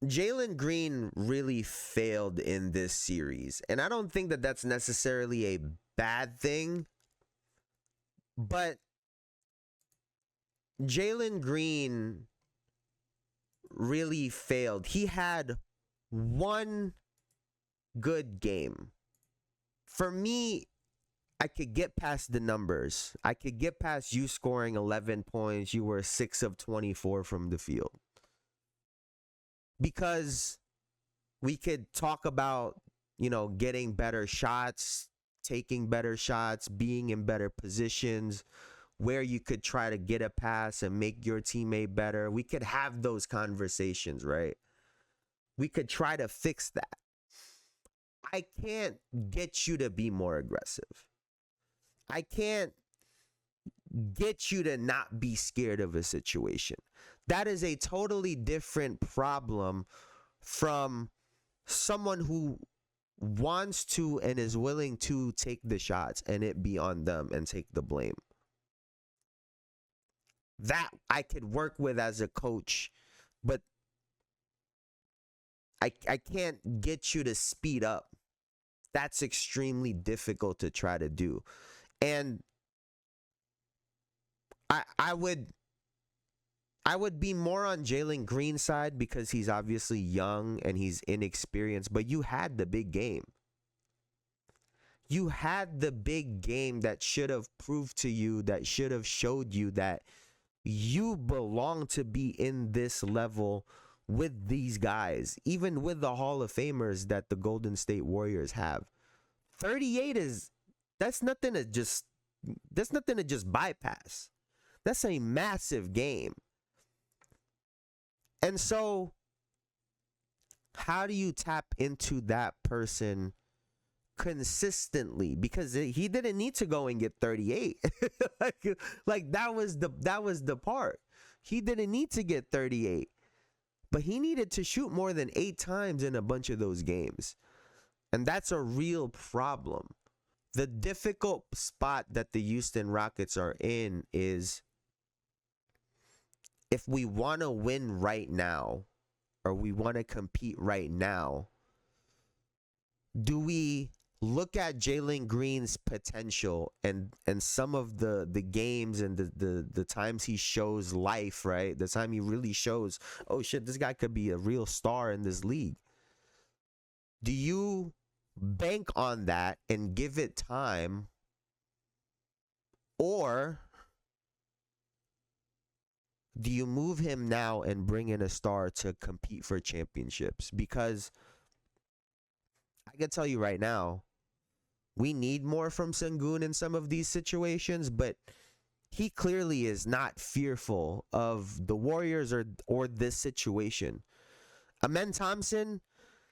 Jalen Green really failed in this series. And I don't think that that's necessarily a bad thing, but Jalen Green really failed. He had one good game. For me, I could get past the numbers. I could get past you scoring 11 points. You were 6 of 24 from the field. Because we could talk about, getting better shots, taking better shots, being in better positions, where you could try to get a pass and make your teammate better. We could have those conversations, right? We could try to fix that. I can't get you to be more aggressive. I can't get you to not be scared of a situation. That is a totally different problem from someone who wants to and is willing to take the shots and it be on them and take the blame. That I could work with as a coach, but I can't get you to speed up. That's extremely difficult to try to do. And I would be more on Jalen Green's side because he's obviously young and he's inexperienced, but you had the big game. You had the big game that should have proved to you, that should have showed you that you belong to be in this level with these guys, even with the Hall of Famers that the Golden State Warriors have. 38 that's nothing to just bypass. That's a massive game. And so, how do you tap into that person consistently? Because he didn't need to go and get 38. like that was the part. He didn't need to get 38. But he needed to shoot more than 8 times in a bunch of those games. And that's a real problem. The difficult spot that the Houston Rockets are in is, if we want to win right now, or we want to compete right now, do we look at Jalen Green's potential and some of the games and the times he shows life, right? The time he really shows, oh shit, this guy could be a real star in this league. Do you bank on that and give it time, or do you move him now and bring in a star to compete for championships? Because I can tell you right now, we need more from Sengun in some of these situations, but he clearly is not fearful of the Warriors or this situation. Amen Thompson,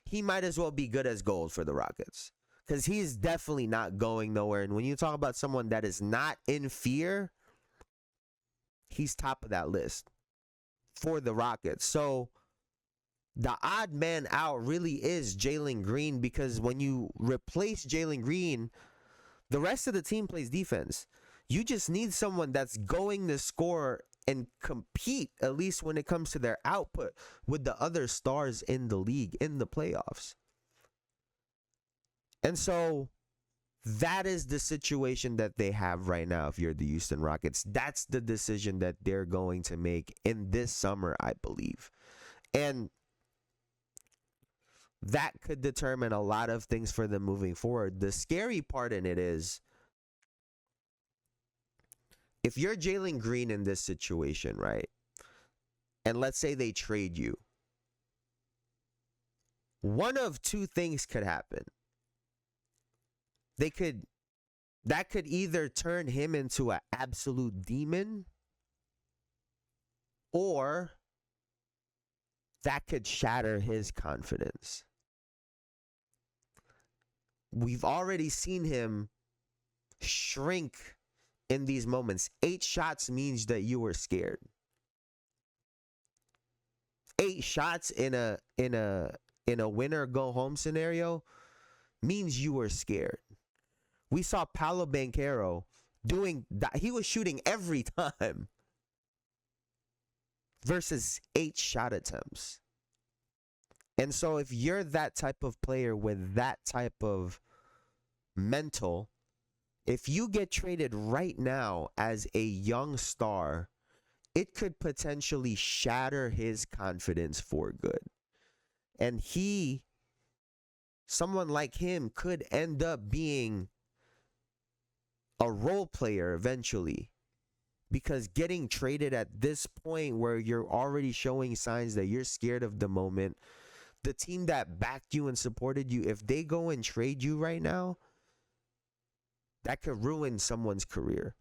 he might as well be good as gold for the Rockets, because he's definitely not going nowhere. And when you talk about someone that is not in fear, he's top of that list for the Rockets. So the odd man out really is Jalen Green, because when you replace Jalen Green, the rest of the team plays defense. You just need someone that's going to score and compete, at least when it comes to their output, with the other stars in the league in the playoffs. And so that is the situation that they have right now. If you're the Houston Rockets, that's the decision that they're going to make in this summer, I believe. And that could determine a lot of things for them moving forward. The scary part in it is, if you're Jalen Green in this situation, right? And let's say they trade you, one of two things could happen. That could either turn him into an absolute demon, or that could shatter his confidence. We've already seen him shrink in these moments. 8 shots means that you were scared. 8 shots in a win or go home scenario means you were scared. We saw Paolo Banchero doing that. He was shooting every time versus 8 shot attempts. And so if you're that type of player with that type of mental, if you get traded right now as a young star, it could potentially shatter his confidence for good. And someone like him could end up being a role player eventually. Because getting traded at this point where you're already showing signs that you're scared of the moment, the team that backed you and supported you, if they go and trade you right now, that could ruin someone's career.